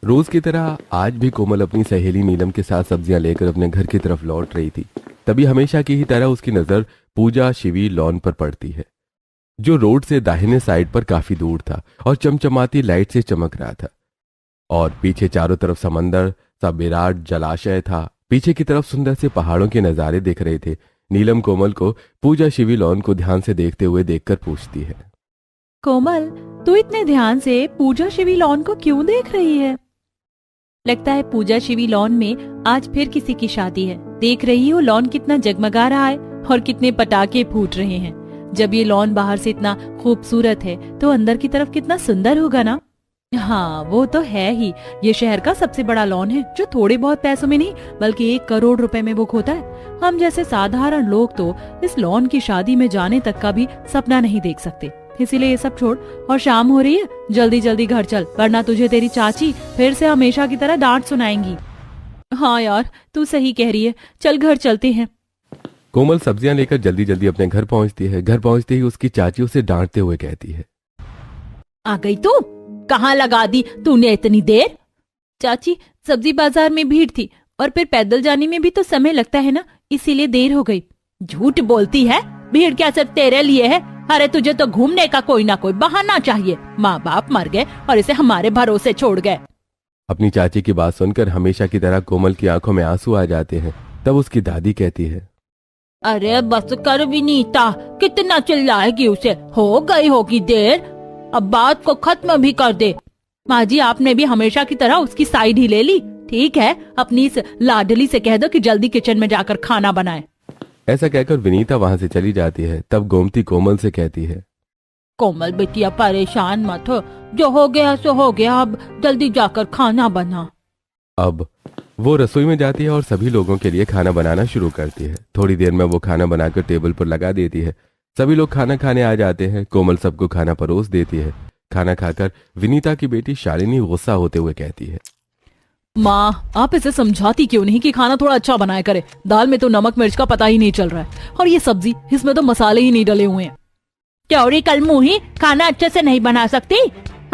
रोज की तरह आज भी कोमल अपनी सहेली नीलम के साथ सब्जियां लेकर अपने घर की तरफ लौट रही थी। तभी हमेशा की ही तरह उसकी नजर पूजा शिवी लॉन पर पड़ती है, जो रोड से दाहिने साइड पर काफी दूर था और चमचमाती लाइट से चमक रहा था। और पीछे चारों तरफ समंदर सा विराट जलाशय था। पीछे की तरफ सुंदर से पहाड़ों के नजारे दिख रहे थे। नीलम कोमल को पूजा शिवी लॉन को ध्यान से देखते हुए देखकर पूछती है, कोमल, तू इतने ध्यान से पूजा शिवी लॉन को क्यों देख रही है? लगता है पूजा शिवी लॉन में आज फिर किसी की शादी है। देख रही हो लॉन कितना जगमगा रहा है और कितने पटाखे फूट रहे हैं। जब ये लॉन बाहर से इतना खूबसूरत है तो अंदर की तरफ कितना सुंदर होगा ना। हाँ, वो तो है ही। ये शहर का सबसे बड़ा लॉन है, जो थोड़े बहुत पैसों में नहीं बल्कि 1 करोड़ रुपए में बुक होता है। हम जैसे साधारण लोग तो इस लॉन की शादी में जाने तक का भी सपना नहीं देख सकते। इसीलिए ये सब छोड़ और शाम हो रही है, जल्दी जल्दी घर चल, वरना तुझे तेरी चाची फिर से हमेशा की तरह डांट सुनाएंगी। हाँ यार, तू सही कह रही है, चल घर चलते हैं। कोमल सब्जियां लेकर जल्दी जल्दी अपने घर पहुंचती है। घर पहुंचते ही उसकी चाची उसे डांटते हुए कहती है, आ गई तू? कहाँ लगा दी तूने इतनी देर? चाची, सब्जी बाजार में भीड़ थी और फिर पैदल जाने में भी तो समय लगता है ना, इसीलिए देर हो गई। झूठ बोलती है, भीड़ क्या सिर्फ तेरे लिए है? अरे तुझे तो घूमने का कोई ना कोई बहाना चाहिए। माँ बाप मर गए और इसे हमारे भरोसे छोड़ गए। अपनी चाची की बात सुनकर हमेशा की तरह कोमल की आंखों में आंसू आ जाते हैं। तब उसकी दादी कहती है, अरे बस कर विनीता, कितना चिल्लाएगी उसे? हो गई होगी देर, अब बात को खत्म भी कर दे। माँ जी, आपने भी हमेशा की तरह उसकी साइड ही ले ली। ठीक है, अपनी इस लाडली से कह दो कि जल्दी किचन में जाकर खाना बनाए। ऐसा कहकर विनीता वहां से चली जाती है। तब गोमती कोमल से कहती है, कोमल बेटिया, परेशान मत हो, जो हो गया सो हो गया, अब जल्दी जाकर खाना बना। अब वो रसोई में जाती है और सभी लोगों के लिए खाना बनाना शुरू करती है। थोड़ी देर में वो खाना बनाकर टेबल पर लगा देती है। सभी लोग खाना खाने आ जाते हैं। कोमल सबको खाना परोस देती है। खाना खाकर विनीता की बेटी शालिनी गुस्सा होते हुए कहती है, माँ, आप इसे समझाती क्यों नहीं कि खाना थोड़ा अच्छा बनाया करे? दाल में तो नमक मिर्च का पता ही नहीं चल रहा है, और ये सब्जी, इसमें तो मसाले ही नहीं डले हुए हैं। चौड़ी कल मुही, खाना अच्छे से नहीं बना सकती?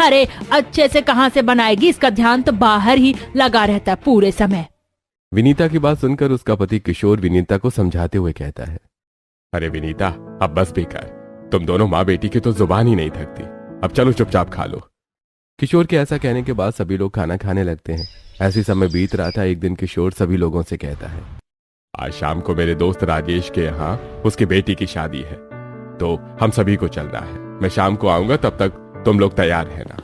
अरे अच्छे से कहाँ से बनाएगी? इसका ध्यान तो बाहर ही लगा रहता है पूरे समय। विनीता की बात सुनकर उसका पति किशोर विनीता को समझाते हुए कहता है, अरे विनीता, अब बस बेकार, तुम दोनों माँ बेटी की तो जुबान ही नहीं थकती। अब चलो चुपचाप खा लो। किशोर के ऐसा कहने के बाद सभी लोग खाना खाने लगते हैं। ऐसी समय बीत रहा था। एक दिन किशोर सभी लोगों से कहता है, आज शाम को मेरे दोस्त राजेश के यहाँ उसकी बेटी की शादी है, तो हम सभी को चलना है। मैं शाम को आऊंगा, तब तक तुम लोग तैयार रहना।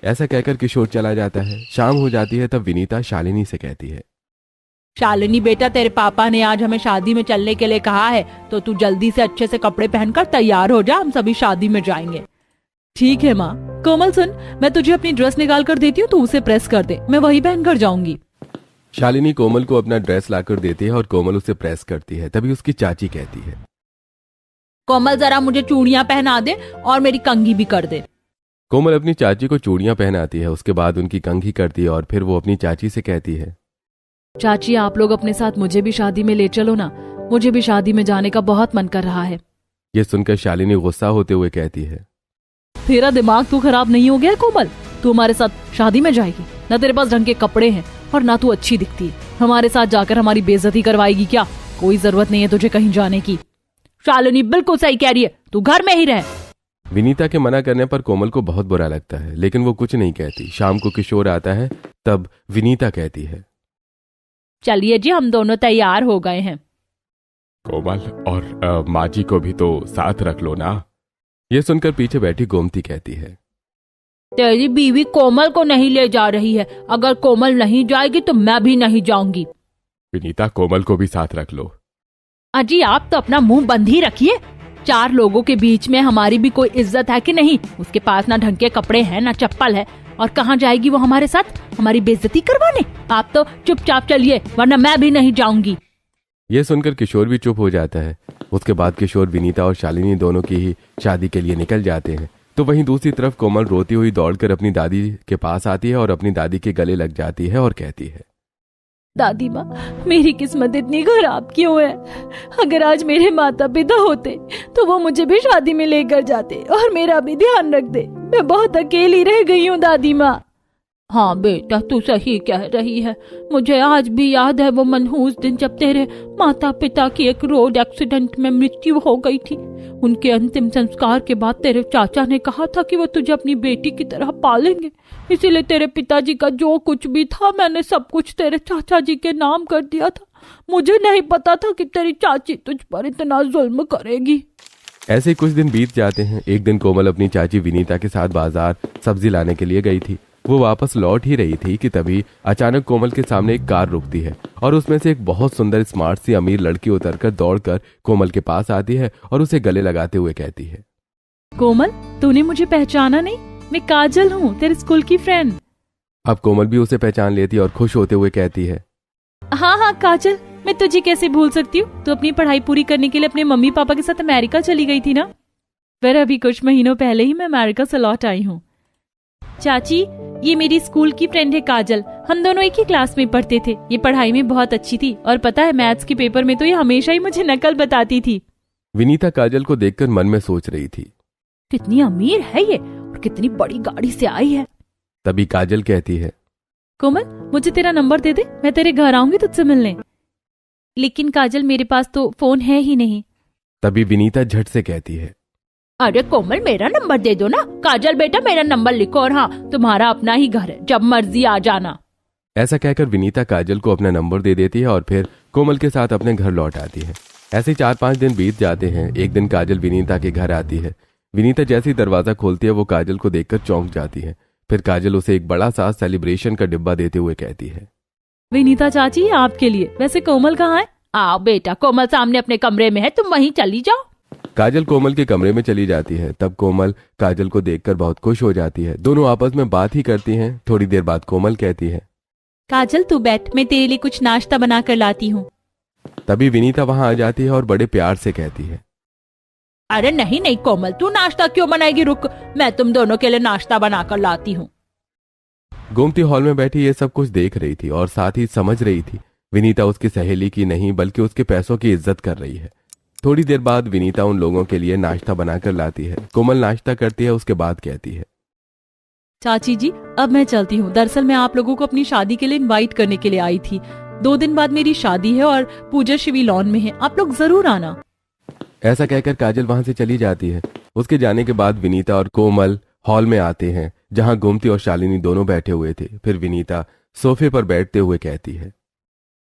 ऐसा कहकर किशोर चला जाता है। शाम हो जाती है। तब विनीता शालिनी से कहती है, शालिनी बेटा, तेरे पापा ने आज हमें शादी में चलने के लिए कहा है, तो तू जल्दी से अच्छे से कपड़े पहनकर तैयार हो जा, हम सभी शादी में जाएंगे। ठीक है माँ। कोमल सुन, मैं तुझे अपनी ड्रेस निकाल कर देती हूँ, तू उसे प्रेस कर दे, मैं वही पहनकर जाऊंगी। शालिनी कोमल को अपना ड्रेस लाकर देती है और कोमल उसे प्रेस करती है। तभी उसकी चाची कहती है, कोमल जरा मुझे चूड़ियां पहना दे और मेरी कंघी भी कर दे। कोमल अपनी चाची को चूड़ियां पहनाती है, उसके बाद उनकी कंघी करती है और फिर वो अपनी चाची से कहती है, चाची, आप लोग अपने साथ मुझे भी शादी में ले चलो ना, मुझे भी शादी में जाने का बहुत मन कर रहा है। ये सुनकर शालिनी गुस्सा होते हुए कहती है, तेरा दिमाग तो खराब नहीं हो गया कोमल? तू हमारे साथ शादी में जाएगी? ना तेरे पास ढंग के कपड़े हैं और ना तू अच्छी दिखती है। हमारे साथ जाकर हमारी बेइज्जती करवाएगी क्या? कोई जरूरत नहीं है तुझे कहीं जाने की। शालिनी बिल्कुल सही कह रही है, तू घर में ही रह। विनीता के मना करने पर कोमल को बहुत बुरा लगता है, लेकिन वो कुछ नहीं कहती। शाम को किशोर आता है। तब विनीता कहती है, चलिए जी, हम दोनों तैयार हो गए हैं। कोमल और माँ जी को भी तो साथ रख लो ना। ये सुनकर पीछे बैठी गोमती कहती है, तेरी बीवी कोमल को नहीं ले जा रही है, अगर कोमल नहीं जाएगी तो मैं भी नहीं जाऊंगी। विनीता, कोमल को भी साथ रख लो। अजी, आप तो अपना मुंह बंद ही रखिए। 4 लोगों के बीच में हमारी भी कोई इज्जत है कि नहीं? उसके पास ना ढंग के कपड़े हैं ना चप्पल है, और कहाँ जाएगी वो हमारे साथ हमारी बेइज्जती करवाने? आप तो चुपचाप चलिए, वरना मैं भी नहीं जाऊंगी। यह सुनकर किशोर भी चुप हो जाता है। उसके बाद किशोर विनीता और शालिनी दोनों की ही शादी के लिए निकल जाते हैं। तो वहीं दूसरी तरफ कोमल रोती हुई दौड़कर अपनी दादी के पास आती है और अपनी दादी के गले लग जाती है और कहती है, दादी माँ, मेरी किस्मत इतनी खराब क्यों है? अगर आज मेरे माता पिता होते तो वो मुझे भी शादी में लेकर जाते और मेरा भी ध्यान रखते। मैं बहुत अकेली रह गई हूँ दादी माँ। हाँ बेटा, तू सही कह रही है। मुझे आज भी याद है वो मनहूस दिन जब तेरे माता पिता की एक रोड एक्सीडेंट में मृत्यु हो गई थी। उनके अंतिम संस्कार के बाद तेरे चाचा ने कहा था कि वो तुझे अपनी बेटी की तरह पालेंगे। इसीलिए तेरे पिताजी का जो कुछ भी था मैंने सब कुछ तेरे चाचा जी के नाम कर दिया था। मुझे नहीं पता था कि तेरी चाची तुझ पर इतना जुल्म करेगी। ऐसे ही कुछ दिन बीत जाते हैं। एक दिन कोमल अपनी चाची विनीता के साथ बाजार सब्जी लाने के लिए गई थी। वो वापस लौट ही रही थी कि तभी अचानक कोमल के सामने एक कार रुकती है और उसमें से एक बहुत सुंदर स्मार्ट सी अमीर लड़की उतरकर दौड़कर कोमल के पास आती है और उसे गले लगाते हुए कहती है, कोमल, तूने मुझे पहचाना नहीं? मैं काजल हूँ, तेरे स्कूल की फ्रेंड। अब कोमल भी उसे पहचान लेती है और खुश होते हुए कहती है, हाँ हाँ काजल, मैं तुझे कैसे भूल सकती हूँ। तू अपनी पढ़ाई पूरी करने के लिए अपने मम्मी पापा के साथ अमेरिका चली गई थी ना? पर अभी कुछ महीनों पहले ही मैं अमेरिका से लौट आई हूँ। चाची, ये मेरी स्कूल की फ्रेंड है काजल। हम दोनों एक ही क्लास में पढ़ते थे। ये पढ़ाई में बहुत अच्छी थी और पता है मैथ्स के पेपर में तो ये हमेशा ही मुझे नकल बताती थी। विनीता काजल को देखकर मन में सोच रही थी, कितनी अमीर है ये और कितनी बड़ी गाड़ी से आई है। तभी काजल कहती है, कोमल, मुझे तेरा नंबर दे दे, मैं तेरे घर आऊंगी तुझसे मिलने। लेकिन काजल, मेरे पास तो फोन है ही नहीं। तभी विनीता झट से कहती है, अरे कोमल, मेरा नंबर दे दो ना। काजल बेटा, मेरा नंबर लिखो और हाँ, तुम्हारा अपना ही घर है, जब मर्जी आ जाना। ऐसा कहकर विनीता काजल को अपना नंबर दे देती है और फिर कोमल के साथ अपने घर लौट आती है। ऐसे 4-5 दिन बीत जाते हैं। एक दिन काजल विनीता के घर आती है। विनीता जैसे ही दरवाजा खोलती है वो काजल को देखकर चौंक जाती है। फिर काजल उसे एक बड़ा सा सेलिब्रेशन का डिब्बा देते हुए कहती है, विनीता चाची, आपके लिए। वैसे कोमल कहाँ है? आओ बेटा, कोमल सामने अपने कमरे में है, तुम वहीं चली जाओ। काजल कोमल के कमरे में चली जाती है। तब कोमल काजल को देखकर बहुत खुश हो जाती है। दोनों आपस में बात ही करती हैं। थोड़ी देर बाद कोमल कहती है, काजल तू बैठ, मैं तेरे लिए कुछ नाश्ता बना कर लाती हूँ। तभी विनीता वहां आ जाती है और बड़े प्यार से कहती है, अरे नहीं नहीं कोमल, तू नाश्ता क्यों बनाएगी? रुक, मैं तुम दोनों के लिए नाश्ता बना कर लाती हूँ। गोमती हॉल में बैठी ये सब कुछ देख रही थी और साथ ही समझ रही थी विनीता उसकी सहेली की नहीं बल्कि उसके पैसों की इज्जत कर रही है। थोड़ी देर बाद विनीता उन लोगों के लिए नाश्ता बनाकर लाती है। कोमल नाश्ता करती है, उसके बाद कहती है, चाची जी, अब मैं चलती हूँ। दरअसल मैं आप लोगों को अपनी शादी के लिए इनवाइट करने के लिए आई थी। 2 दिन बाद मेरी शादी है और पूजा शिवी लॉन में है, आप लोग जरूर आना। ऐसा कहकर काजल वहां से चली जाती है। उसके जाने के बाद विनीता और कोमल हॉल में आते हैं जहां गोमती और शालिनी दोनों बैठे हुए थे। फिर विनीता सोफे पर बैठते हुए कहती है,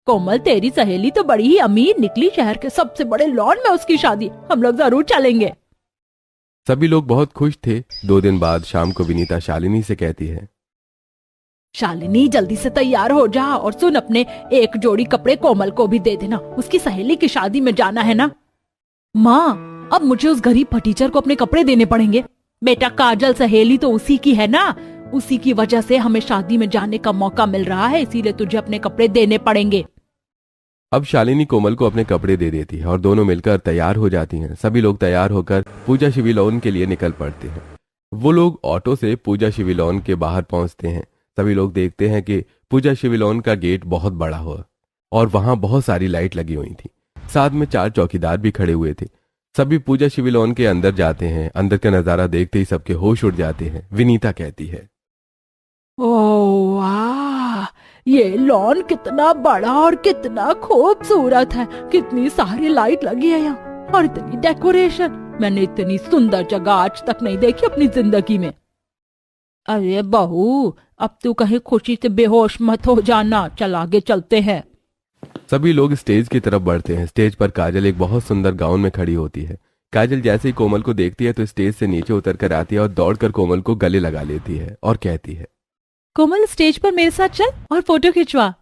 कोमल, तेरी सहेली तो बड़ी ही अमीर निकली। शहर के सबसे बड़े लॉन में उसकी शादी, हम लोग जरूर चलेंगे। सभी लोग बहुत खुश थे। 2 दिन बाद शाम को विनीता शालिनी से कहती है, शालिनी, जल्दी से तैयार हो जा और सुन, अपने एक जोड़ी कपड़े कोमल को भी दे देना, उसकी सहेली की शादी में जाना है ना। माँ, अब मुझे उस गरीब फटीचर को अपने कपड़े देने पड़ेंगे। बेटा, काजल सहेली तो उसी की है ना, उसी की वजह से हमें शादी में जाने का मौका मिल रहा है, इसीलिए तुझे अपने कपड़े देने पड़ेंगे। अब शालिनी कोमल को अपने कपड़े दे देती है और दोनों मिलकर तैयार हो जाती हैं। सभी लोग तैयार होकर पूजा शिवी लॉन के लिए निकल पड़ते हैं। वो लोग ऑटो से पूजा शिवी लॉन के बाहर पहुंचते हैं। सभी लोग देखते हैं कि पूजा शिवी लॉन का गेट बहुत बड़ा हुआ और वहां बहुत सारी लाइट लगी हुई थी। साथ में 4 चौकीदार भी खड़े हुए थे। सभी पूजा शिवी लॉन के अंदर जाते हैं। अंदर का नजारा देखते ही सबके होश उड़ जाते हैं। विनीता कहती है, ओह वाह, ये लॉन कितना बड़ा और कितना खूबसूरत है। कितनी सारी लाइट लगी है यहाँ और इतनी डेकोरेशन। मैंने इतनी सुंदर जगह आज तक नहीं देखी अपनी जिंदगी में। अरे बहू, अब तू कहीं खुशी से बेहोश मत हो जाना, चल आगे चलते हैं। सभी लोग स्टेज की तरफ बढ़ते हैं। स्टेज पर काजल एक बहुत सुंदर गाउन में खड़ी होती है। काजल जैसे ही कोमल को देखती है तो स्टेज से नीचे उतर कर आती है और दौड़कर कोमल को गले लगा लेती है और कहती है, कोमल, स्टेज पर मेरे साथ चल और फोटो खिंचवा।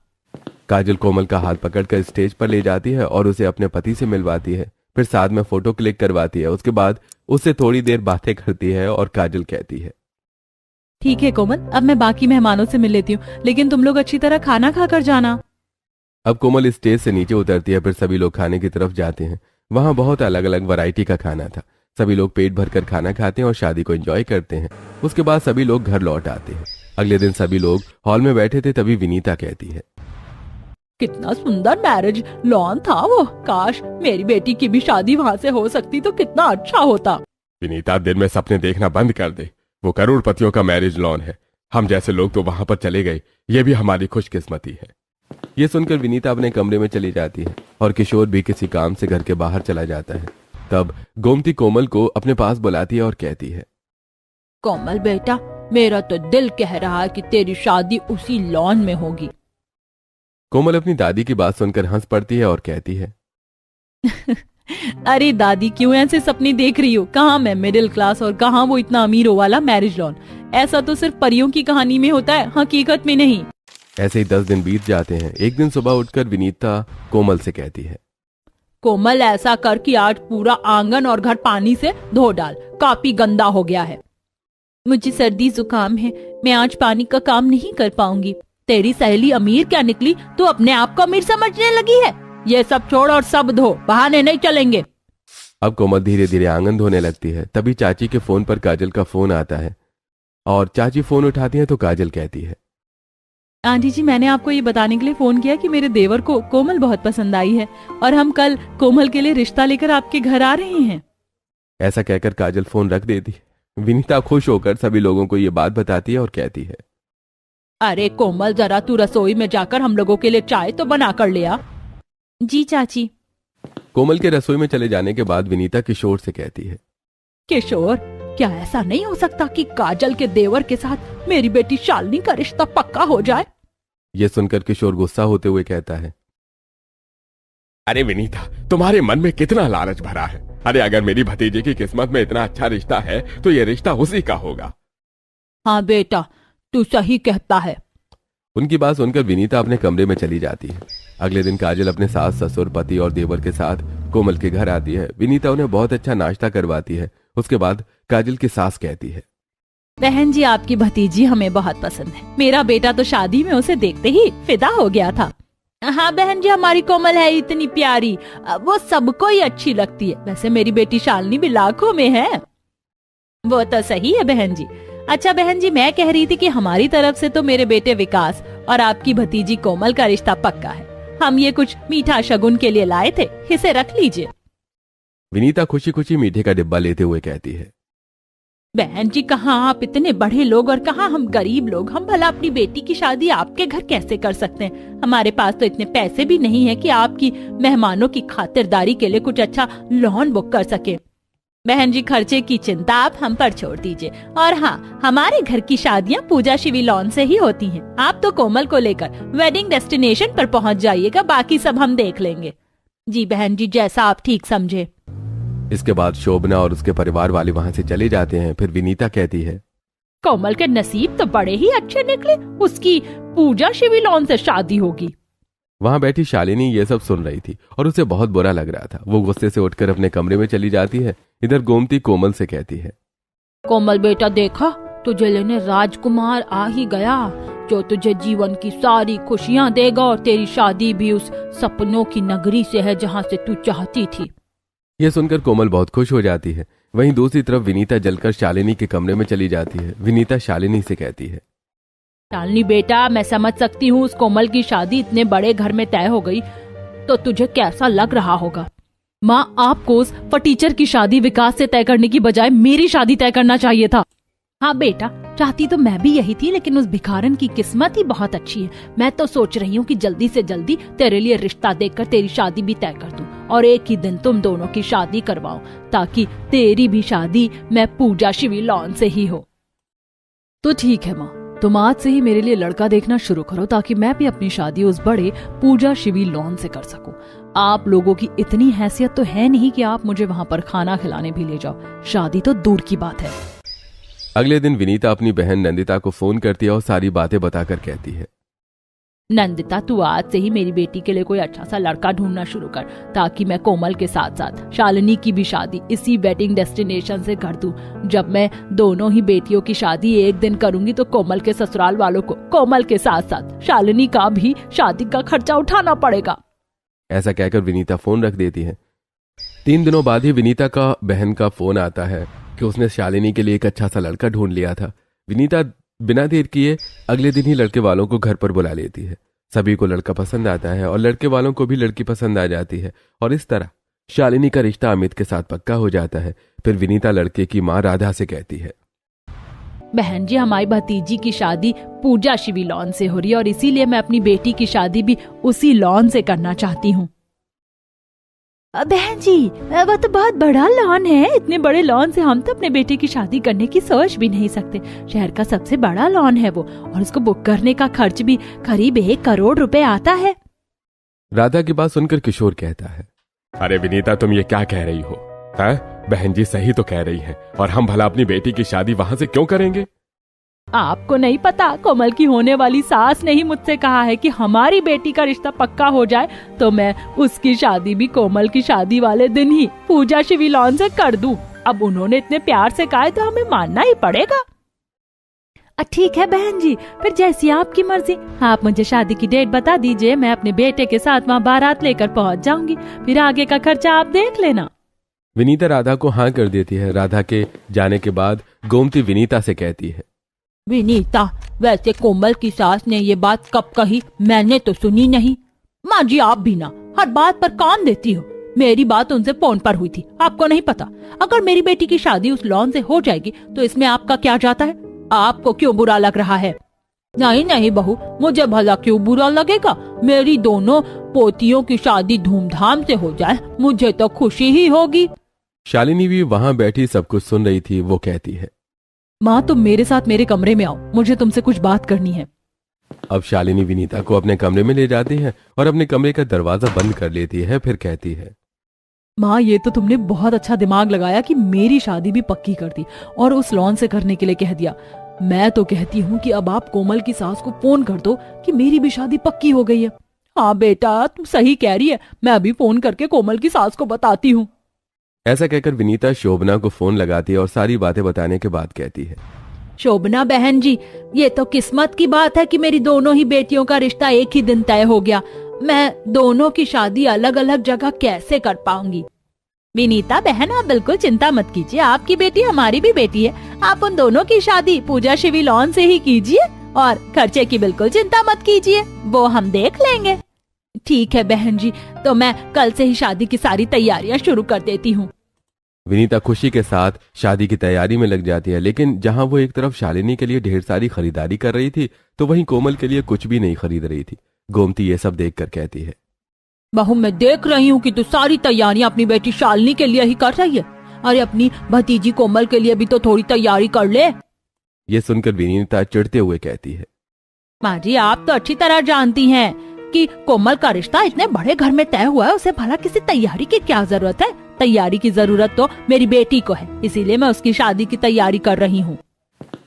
काजल कोमल का हाथ पकड़कर स्टेज पर ले जाती है और उसे अपने पति से मिलवाती है। फिर साथ में फोटो क्लिक करवाती है। उसके बाद उससे थोड़ी देर बातें करती है और काजल कहती है, ठीक है कोमल, अब मैं बाकी मेहमानों से मिल लेती हूँ, लेकिन तुम लोग अच्छी तरह खाना खाकर जाना। अब कोमल स्टेज से नीचे उतरती है। फिर सभी लोग खाने की तरफ जाते हैं। वहां बहुत अलग अलग वैरायटी का खाना था। सभी लोग पेट भरकर खाना खाते हैं और शादी को एंजॉय करते हैं। उसके बाद सभी लोग घर लौट आते हैं। अगले दिन सभी लोग हॉल में बैठे थे। तभी विनीता कहती है, कितना सुंदर मैरिज लॉन था वो। काश मेरी बेटी की भी शादी वहाँ से हो सकती तो कितना अच्छा होता। विनीता, दिन में सपने देखना बंद कर दे। वो करोड़पतियों का मैरिज लॉन है। हम जैसे लोग तो वहां पर चले गए, ये भी हमारी खुशकिस्मती है। ये सुनकर विनीता अपने कमरे में चली जाती है और किशोर भी किसी काम से घर के बाहर चला जाता है। तब गोमती कोमल को अपने पास बुलाती है और कहती है, कोमल बेटा, मेरा तो दिल कह रहा है कि तेरी शादी उसी लॉन में होगी। कोमल अपनी दादी की बात सुनकर हंस पड़ती है और कहती है, अरे दादी, क्यों ऐसे सपने देख रही हो? कहाँ मैं मिडिल क्लास और कहाँ वो इतना अमीरों वाला मैरिज लॉन। ऐसा तो सिर्फ परियों की कहानी में होता है, हकीकत में नहीं। ऐसे ही 10 दिन बीत जाते हैं। एक दिन सुबह उठकर विनीता कोमल से कहती है, कोमल, ऐसा कर कि आज पूरा आंगन और घर पानी से धो डाल, काफी गंदा हो गया है। मुझे सर्दी जुकाम है, मैं आज पानी का काम नहीं कर पाऊंगी। तेरी सहेली अमीर क्या निकली, तू अपने आप को अमीर समझने लगी है। ये सब छोड़ और सब धो, बहाने नहीं चलेंगे। अब कोमल धीरे धीरे आंगन धोने लगती है। तभी चाची के फोन पर काजल का फोन आता है और चाची फोन उठाती है तो काजल कहती है, आंटी जी, मैंने आपको ये बताने के लिए फोन किया कि मेरे देवर को कोमल बहुत पसंद आई है और हम कल कोमल के लिए रिश्ता लेकर आपके घर आ रहे हैं। ऐसा कहकर काजल फोन रख देती है। विनीता खुश होकर सभी लोगों को ये बात बताती है और कहती है, अरे कोमल, जरा तू रसोई में जाकर हम लोगों के लिए चाय तो बना कर ले आ। जी चाची। कोमल के रसोई में चले जाने के बाद विनीता किशोर से कहती है, किशोर, क्या ऐसा नहीं हो सकता कि काजल के देवर के साथ मेरी बेटी शालिनी का रिश्ता पक्का हो जाए? यह सुनकर किशोर गुस्सा होते हुए कहता है, अरे विनीता, तुम्हारे मन में कितना लालच भरा है। अरे अगर मेरी भतीजे की किस्मत में इतना अच्छा रिश्ता है तो ये रिश्ता उसी का होगा। हाँ बेटा, तू सही कहता है। उनकी बात सुनकर विनीता अपने कमरे में चली जाती है। अगले दिन काजल अपने सास, ससुर, पति और देवर के साथ कोमल के घर आती है। विनीता उन्हें बहुत अच्छा नाश्ता करवाती है। उसके बाद काजल की सास कहती है, बहन जी, आपकी भतीजी हमें बहुत पसंद है। मेरा बेटा तो शादी में उसे देखते ही फिदा हो गया था। हाँ बहन जी, हमारी कोमल है इतनी प्यारी, वो सबको ही अच्छी लगती है। वैसे मेरी बेटी शालिनी भी लाखों में है। वो तो सही है बहन जी। अच्छा बहन जी, मैं कह रही थी कि हमारी तरफ से तो मेरे बेटे विकास और आपकी भतीजी कोमल का रिश्ता पक्का है। हम ये कुछ मीठा शगुन के लिए लाए थे, इसे रख लीजिए। विनीता खुशी खुशी मीठे का डिब्बा लेते हुए कहती है, बहन जी, कहाँ आप इतने बड़े लोग और कहाँ हम गरीब लोग। हम भला अपनी बेटी की शादी आपके घर कैसे कर सकते हैं? हमारे पास तो इतने पैसे भी नहीं है कि आपकी मेहमानों की खातिरदारी के लिए कुछ अच्छा लॉन बुक कर सके। बहन जी, खर्चे की चिंता आप हम पर छोड़ दीजिए। और हाँ, हमारे घर की शादियाँ पूजा शिवी लॉन से ही होती हैं। आप तो कोमल को लेकर वेडिंग डेस्टिनेशन पर पहुँच जाइएगा, बाकी सब हम देख लेंगे। जी बहन जी, जैसा आप ठीक समझे। इसके बाद शोभना और उसके परिवार वाले वहां से चले जाते हैं। फिर विनीता कहती है, कोमल के नसीब तो बड़े ही अच्छे निकले, उसकी पूजा शिवी लॉन से शादी होगी। वहां बैठी शालिनी ये सब सुन रही थी और उसे बहुत बुरा लग रहा था। वो गुस्से से उठकर अपने कमरे में चली जाती है। इधर गोमती कोमल से कहती है, कोमल बेटा, देखा तुझे लेने राजकुमार आ ही गया, जो तुझे जीवन की सारी खुशियां देगा और तेरी शादी भी उस सपनों की नगरी से है जहाँ से तू चाहती थी। यह सुनकर कोमल बहुत खुश हो जाती है। वहीं दूसरी तरफ विनीता जलकर शालिनी के कमरे में चली जाती है। विनीता शालिनी से कहती है, शालिनी बेटा, मैं समझ सकती हूँ उस कोमल की शादी इतने बड़े घर में तय हो गई तो तुझे कैसा लग रहा होगा। माँ, आपको उस फटीचर की शादी विकास से तय करने की बजाय मेरी शादी तय करना चाहिए था। हाँ बेटा, चाहती तो मैं भी यही थी, लेकिन उस भिखारन की किस्मत ही बहुत अच्छी है। मैं तो सोच रही हूँ कि जल्दी से जल्दी तेरे लिए रिश्ता देखकर तेरी शादी भी तय कर दूं और एक ही दिन तुम दोनों की शादी करवाऊं, ताकि तेरी भी शादी मैं पूजा शिवी लॉन से ही हो। तो ठीक है माँ, तुम आज से ही मेरे लिए लड़का देखना शुरू करो, ताकि मैं भी अपनी शादी उस बड़े पूजा शिवी लॉन से कर सकूं। आप लोगों की इतनी हैसियत तो है नहीं कि आप मुझे वहां पर खाना खिलाने भी ले जाओ। शादी तो दूर की बात है। अगले दिन विनीता अपनी बहन नंदिता को फोन करती है और सारी बातें बताकर कहती है, नंदिता, तू आज से ही मेरी बेटी के लिए कोई अच्छा सा लड़का ढूंढना शुरू कर, ताकि मैं कोमल के साथ साथ शालिनी की भी शादी इसी वेडिंग डेस्टिनेशन से कर दूं। जब मैं दोनों ही बेटियों की शादी एक दिन करूंगी तो कोमल के ससुराल वालों को कोमल के साथ साथ शालिनी का भी शादी का खर्चा उठाना पड़ेगा। ऐसा कहकर विनीता फोन रख देती है। 3 दिनों बाद ही विनीता का बहन का फोन आता है कि उसने शालिनी के लिए एक अच्छा सा लड़का ढूंढ लिया था। विनीता बिना देर किए अगले दिन ही लड़के वालों को घर पर बुला लेती है। सभी को लड़का पसंद आता है और लड़के वालों को भी लड़की पसंद आ जाती है और इस तरह शालिनी का रिश्ता अमित के साथ पक्का हो जाता है। फिर विनीता लड़के की माँ राधा से कहती है, बहन जी, हमारी भतीजी की शादी पूजा शिवी लॉन से हो रही है और इसीलिए मैं अपनी बेटी की शादी भी उसी लॉन से करना चाहती हूँ। बहन जी, वो तो बहुत बड़ा लॉन है। इतने बड़े लॉन से हम तो अपने बेटे की शादी करने की सोच भी नहीं सकते। शहर का सबसे बड़ा लॉन है वो, और इसको बुक करने का खर्च भी करीब 1 करोड़ रुपए आता है। राधा की बात सुनकर किशोर कहता है, अरे विनीता, तुम ये क्या कह रही हो? बहन जी सही तो कह रही हैं, और हम भला अपनी बेटी की शादी वहां से क्यों करेंगे? आपको नहीं पता, कोमल की होने वाली सास ने ही मुझसे कहा है कि हमारी बेटी का रिश्ता पक्का हो जाए तो मैं उसकी शादी भी कोमल की शादी वाले दिन ही पूजा शिवी लॉन से कर दूं। अब उन्होंने इतने प्यार से कहा है तो हमें मानना ही पड़ेगा। ठीक है बहन जी, फिर जैसी आपकी मर्जी। आप मुझे शादी की डेट बता दीजिए, मैं अपने बेटे के साथ वहाँ बारात लेकर पहुँच जाऊंगी। फिर आगे का खर्चा आप देख लेना। विनीता राधा को हाँ कर देती है। राधा के जाने के बाद गोमती विनीता से कहती है, विनीता, वैसे कोमल की सास ने ये बात कब कही? मैंने तो सुनी नहीं। माँ जी, आप भी ना हर बात पर कान देती हो। मेरी बात उनसे फोन पर हुई थी, आपको नहीं पता? अगर मेरी बेटी की शादी उस लॉन से हो जाएगी तो इसमें आपका क्या जाता है? आपको क्यों बुरा लग रहा है? नहीं नहीं बहू, मुझे भला क्यों बुरा लगेगा? मेरी दोनों पोतियों की शादी धूमधाम से हो जाए, मुझे तो खुशी ही होगी। शालिनी भी वहाँ बैठी सब कुछ सुन रही थी। वो कहती है, माँ, तुम मेरे साथ मेरे कमरे में आओ, मुझे तुमसे कुछ बात करनी है। अब शालिनी विनीता को अपने कमरे में ले जाती है और अपने कमरे का दरवाजा बंद कर लेती है। फिर कहती है, माँ, ये तो तुमने बहुत अच्छा दिमाग लगाया कि मेरी शादी भी पक्की कर दी और उस लॉन से करने के लिए कह दिया। मैं तो कहती हूँ कि अब आप कोमल की सास को फोन कर दो कि मेरी भी शादी पक्की हो गई है। हाँ बेटा, तुम सही कह रही है, मैं अभी फोन करके कोमल की सास को बताती हूँ। ऐसा कहकर विनीता शोभना को फोन लगाती है और सारी बातें बताने के बाद कहती है, शोभना बहन जी, ये तो किस्मत की बात है कि मेरी दोनों ही बेटियों का रिश्ता एक ही दिन तय हो गया। मैं दोनों की शादी अलग अलग जगह कैसे कर पाऊंगी? विनीता बहन, आप बिल्कुल चिंता मत कीजिए। आपकी बेटी हमारी भी बेटी है। आप उन दोनों की शादी पूजा शिवी लॉन से ही कीजिए और खर्चे की बिल्कुल चिंता मत कीजिए, वो हम देख लेंगे। ठीक है बहन जी, तो मैं कल से ही शादी की सारी तैयारियां शुरू कर देती हूँ। विनीता खुशी के साथ शादी की तैयारी में लग जाती है। लेकिन जहां वो एक तरफ शालिनी के लिए ढेर सारी खरीदारी कर रही थी तो वहीं कोमल के लिए कुछ भी नहीं खरीद रही थी। गोमती ये सब देखकर कहती है, बहू, मैं देख रही हूँ कि तू सारी तैयारियां अपनी बेटी शालिनी के लिए ही कर रही है। अरे अपनी भतीजी कोमल के लिए भी तो थोड़ी तैयारी कर ले। ये सुनकर विनीता चिढ़ते हुए कहती है, माँ जी, आप तो अच्छी तरह जानती हैं कि कोमल का रिश्ता इतने बड़े घर में तय हुआ है, उसे भला किसी तैयारी की क्या जरूरत है? तैयारी की जरूरत तो मेरी बेटी को है, इसीलिए मैं उसकी शादी की तैयारी कर रही हूँ।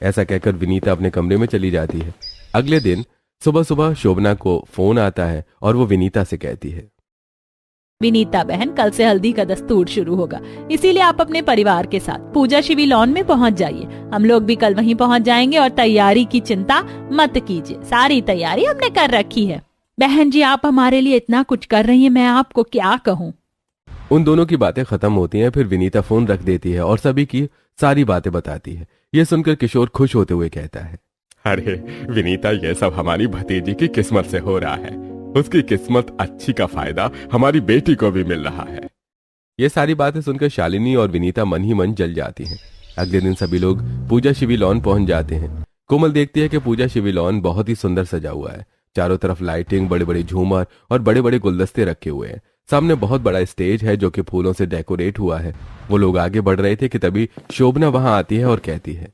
ऐसा कहकर विनीता अपने कमरे में चली जाती है। अगले दिन सुबह सुबह शोभना को फोन आता है और वो विनीता से कहती है, विनीता बहन, कल से हल्दी का दस्तूर शुरू होगा, इसीलिए आप अपने परिवार के साथ पूजा शिवी लॉन में पहुंच जाइए। हम लोग भी कल वहीं पहुंच जाएंगे और तैयारी की चिंता मत कीजिए, सारी तैयारी हमने कर रखी है। बहन जी, आप हमारे लिए इतना कुछ कर रही हैं, मैं आपको क्या कहूँ। उन दोनों की बातें खत्म होती हैं। फिर विनीता फोन रख देती है और सभी की सारी बातें बताती है। ये सुनकर किशोर खुश होते हुए कहता है, अरे विनीता, ये सब हमारी भतीजी की किस्मत से हो रहा है। उसकी किस्मत अच्छी का फायदा हमारी बेटी को भी मिल रहा है। ये सारी बातें सुनकर शालिनी और विनीता मन ही मन जल जाती हैं। अगले दिन सभी लोग पूजा शिवी लॉन पहुंच जाते हैं। कोमल देखती है कि पूजा शिवी लॉन बहुत ही सुंदर सजा हुआ है। चारों तरफ लाइटिंग, बड़े बड़े झूमर और बड़े बड़े गुलदस्ते रखे हुए हैं। सामने बहुत बड़ा स्टेज है जो कि फूलों से डेकोरेट हुआ है। वो लोग आगे बढ़ रहे थे कि तभी शोभना वहां आती है और कहती है,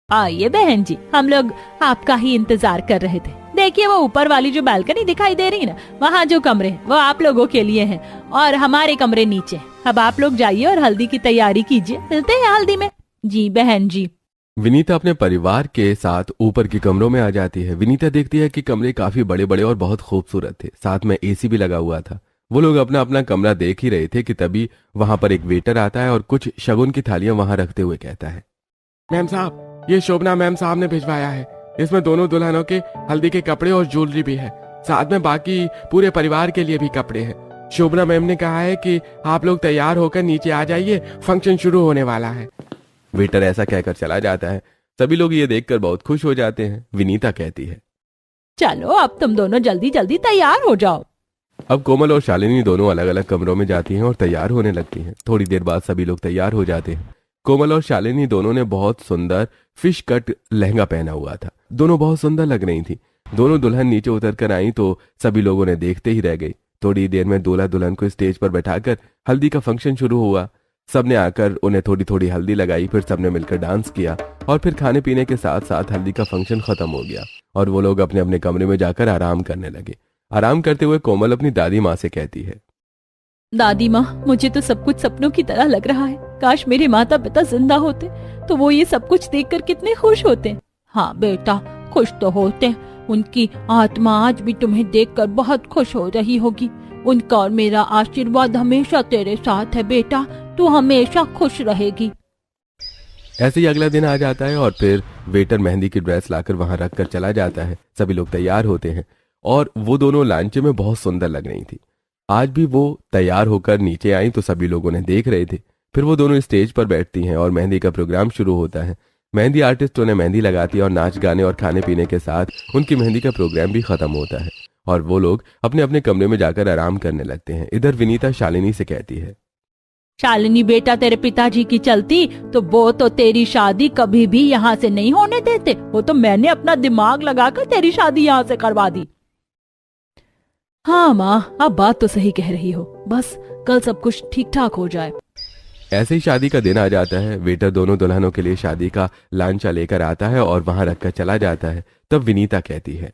आइए बहन जी, हम लोग आपका ही इंतजार कर रहे थे। देखिए वो ऊपर वाली जो बालकनी दिखाई दे रही है ना, वहाँ जो कमरे हैं वो आप लोगों के लिए हैं और हमारे कमरे नीचे हैं। अब आप लोग जाइए और हल्दी की तैयारी कीजिए, मिलते हैं हल्दी में। जी बहन जी। विनीता अपने परिवार के साथ ऊपर के कमरों में आ जाती है। विनीता देखती है कि कमरे काफी बड़े बड़े और बहुत खूबसूरत थे। साथ में एसी भी लगा हुआ था। वो लोग अपना अपना कमरा देख ही रहे थे कि तभी वहां पर एक वेटर आता है और कुछ शगुन की थालियां वहां रखते हुए कहता है, मैम साहब, ये शोभना मैम साहब ने भिजवाया है। इसमें दोनों दुल्हनों के हल्दी के कपड़े और ज्वेलरी भी है, साथ में बाकी पूरे परिवार के लिए भी कपड़े हैं। शोभना मैम ने कहा है कि आप लोग तैयार होकर नीचे आ जाइए, फंक्शन शुरू होने वाला है। वेटर ऐसा कहकर चला जाता है। सभी लोग ये देखकर बहुत खुश हो जाते हैं। विनीता कहती है, चलो अब तुम दोनों जल्दी जल्दी तैयार हो जाओ। अब कोमल और शालिनी दोनों अलग अलग कमरों में जाती हैं और तैयार होने लगती हैं। थोड़ी देर बाद सभी लोग तैयार हो जाते हैं। कोमल और शालिनी दोनों ने बहुत सुंदर फिश कट लहंगा पहना हुआ था। दोनों बहुत सुंदर लग रही थी। दोनों दुल्हन नीचे उतर कर आई तो सभी लोगों ने देखते ही रह गई। थोड़ी देर में दूल्हा दुल्हन को स्टेज पर बैठाकर हल्दी का फंक्शन शुरू हुआ। सबने आकर उन्हें थोड़ी थोड़ी हल्दी लगाई, फिर सबने मिलकर डांस किया और फिर खाने पीने के साथ साथ हल्दी का फंक्शन खत्म हो गया और वो लोग अपने अपने कमरे में जाकर आराम करने लगे। आराम करते हुए कोमल अपनी दादी माँ से कहती है, दादी माँ, मुझे तो सब कुछ सपनों की तरह लग रहा है। काश मेरे माता पिता जिंदा होते तो वो ये सब कुछ देखकर कितने खुश होते। हाँ बेटा, खुश तो होते। उनकी आत्मा आज भी तुम्हें देखकर बहुत खुश हो रही होगी। उनका और मेरा आशीर्वाद हमेशा तेरे साथ है बेटा, तू हमेशा खुश रहेगी। ऐसे ही अगला दिन आ जाता है और फिर वेटर मेहंदी की ड्रेस लाकर वहां रख कर चला जाता है। सभी लोग तैयार होते हैं और वो दोनों लांचे में बहुत सुंदर लग रही थी। आज भी वो तैयार होकर नीचे आई तो सभी लोगों ने देख रहे थे। फिर वो दोनों स्टेज पर बैठती हैं और मेहंदी का प्रोग्राम शुरू होता है। मेहंदी आर्टिस्ट उन्हें मेहंदी लगाती है और नाच गाने और खाने पीने के साथ उनकी मेहंदी का प्रोग्राम भी खत्म होता है और वो लोग अपने अपने कमरे में जाकर आराम करने लगते हैं। इधर विनीता शालिनी से कहती है, शालिनी बेटा, तेरे पिताजी की चलती तो वो तो तेरी शादी कभी भी यहाँ से नहीं होने देते। वो तो मैंने अपना दिमाग लगाकर तेरी शादी यहाँ से करवा दी। हाँ माँ, आप बात तो सही कह रही हो। बस कल सब कुछ ठीक ठाक हो जाए। ऐसे ही शादी का दिन आ जाता है। वेटर दोनों दुल्हनों के लिए शादी का लांचा लेकर आता है और वहां रखकर चला जाता है। तब विनीता कहती है,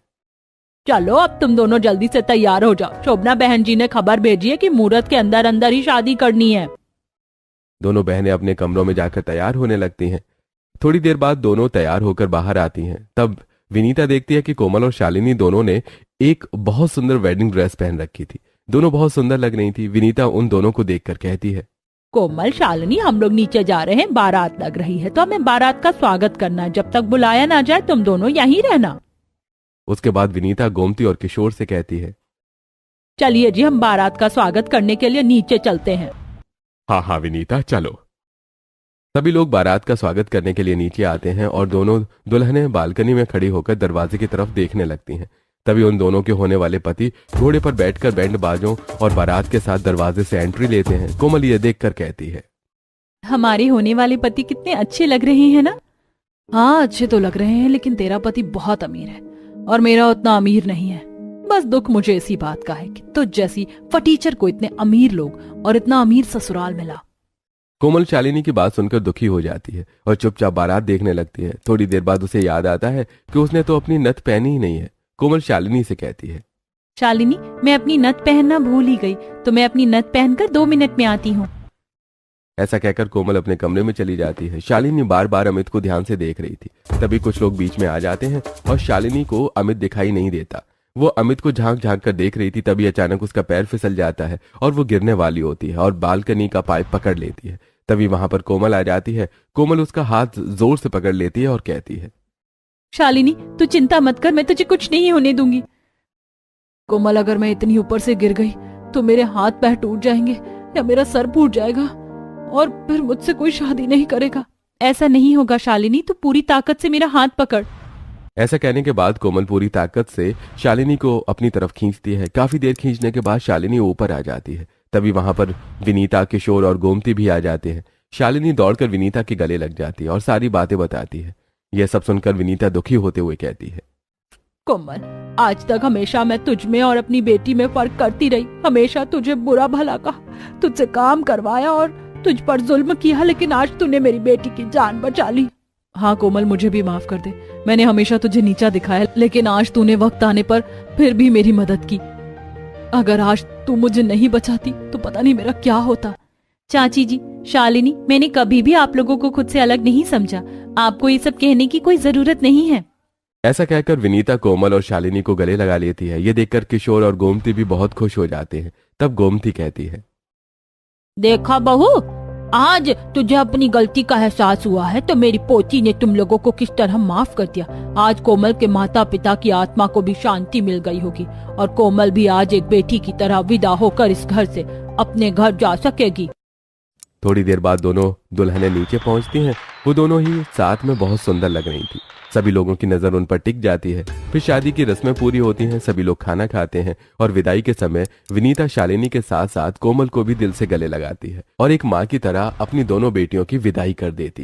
चलो अब तुम दोनों जल्दी से तैयार हो जाओ। शोभना बहन जी ने खबर भेजी है कि मुहूर्त के अंदर अंदर ही शादी करनी है। दोनों बहनें अपने कमरों में जाकर तैयार होने लगती हैं। थोड़ी देर बाद दोनों तैयार होकर बाहर आती हैं। तब विनीता देखती है कि कोमल और शालिनी दोनों ने एक बहुत सुंदर वेडिंग ड्रेस पहन रखी थी। दोनों बहुत सुंदर लग रही थी। विनीता उन दोनों को देखकर कहती है, कोमल, शालिनी, हम लोग नीचे जा रहे हैं, बारात लग रही है तो हमें बारात का स्वागत करना है। जब तक बुलाया ना जाए तुम दोनों यहीं रहना। उसके बाद विनीता गोमती और किशोर से कहती है, चलिए जी, हम बारात का स्वागत करने के लिए नीचे चलते हैं। हाँ हाँ विनीता, चलो। सभी लोग बारात का स्वागत करने के लिए नीचे आते हैं और दोनों दुल्हनें बालकनी में खड़ी होकर दरवाजे की तरफ देखने लगती हैं। तभी उन दोनों के होने वाले पति घोड़े पर बैठकर बैंड बाजों और बारात के साथ दरवाजे से एंट्री लेते हैं। कोमल ये देखकर कहती है, हमारे होने वाले पति कितने अच्छे लग रहे हैं ना। हाँ, अच्छे तो लग रहे हैं, लेकिन तेरा पति बहुत अमीर है और मेरा उतना अमीर नहीं है। बस दुख मुझे इसी बात का है कि तुझ जैसी फटीचर को इतने अमीर लोग और इतना अमीर ससुराल मिला। कोमल शालिनी की बात सुनकर दुखी हो जाती है और चुपचाप बारात देखने लगती है। थोड़ी देर बाद उसे याद आता है कि उसने तो अपनी नथ पहनी ही नहीं है। कोमल शालिनी से कहती है, शालिनी, मैं अपनी नथ पहनना भूल ही गई, तो मैं अपनी नथ पहनकर 2 मिनट में आती हूँ। ऐसा कहकर कोमल अपने कमरे में चली जाती है। शालिनी बार बार अमित को ध्यान से देख रही थी। तभी कुछ लोग बीच में आ जाते हैं और शालिनी को अमित दिखाई नहीं देता। वो अमित को झांक झांक कर देख रही थी। तभी अचानक उसका पैर फिसल जाता है और वो गिरने वाली होती है और बालकनी का पाइप पकड़ लेती है। तभी वहां पर कोमल आ जाती है। कोमल उसका हाथ जोर से पकड़ लेती है और कहती है, शालिनी, तू चिंता मत कर, मैं तुझे कुछ नहीं होने दूंगी। कोमल, अगर मैं इतनी ऊपर से गिर गई तो मेरे हाथ पैर टूट जाएंगे या मेरा सर फूट जाएगा और फिर मुझसे कोई शादी नहीं करेगा। ऐसा नहीं होगा शालिनी, तू पूरी ताकत से मेरा हाथ पकड़। ऐसा कहने के बाद कोमल पूरी ताकत से शालिनी को अपनी तरफ खींचती है। काफी देर खींचने के बाद शालिनी ऊपर आ जाती है। तभी वहां पर विनीता, किशोर और गोमती भी आ जाते हैं। शालिनी दौड़कर विनीता के गले लग जाती है और सारी बातें बताती है। यह सब सुनकर विनीता दुखी होते हुए कहती है, कोमल, आज तक हमेशा मैं तुझ में और अपनी बेटी में फर्क करती रही। हमेशा तुझे बुरा भला कहा, तुझसे काम करवाया और तुझ पर जुल्म किया, लेकिन आज तूने मेरी बेटी की जान बचा ली। हाँ कोमल, मुझे भी माफ कर दे। मैंने हमेशा तुझे नीचा दिखाया, लेकिन आज तूने वक्त आने पर फिर भी मेरी मदद की। अगर आज तू मुझे नहीं बचाती तो पता नहीं मेरा क्या होता। चाची जी, शालिनी, मैंने कभी भी आप लोगों को खुद से अलग नहीं समझा। आपको ये सब कहने की कोई जरूरत नहीं है। ऐसा कहकर विनीता कोमल और शालिनी को गले लगा लेती है। ये देखकर किशोर और गोमती भी बहुत खुश हो जाते हैं। तब गोमती कहती है, देखा बहू, आज तुझे अपनी गलती का एहसास हुआ है तो मेरी पोती ने तुम लोगों को किस तरह माफ कर दिया। आज कोमल के माता पिता की आत्मा को भी शांति मिल गई होगी और कोमल भी आज एक बेटी की तरह विदा होकर इस घर से अपने घर जा सकेगी। थोड़ी देर बाद दोनों दुल्हनें नीचे पहुंचती हैं। वो दोनों ही साथ में बहुत सुंदर लग रही थी। सभी लोगों की नजर उन पर टिक जाती है। फिर शादी की रस्में पूरी होती हैं, सभी लोग खाना खाते हैं और विदाई के समय विनीता शालिनी के साथ साथ कोमल को भी दिल से गले लगाती है और एक माँ की तरह अपनी दोनों बेटियों की विदाई कर देती है।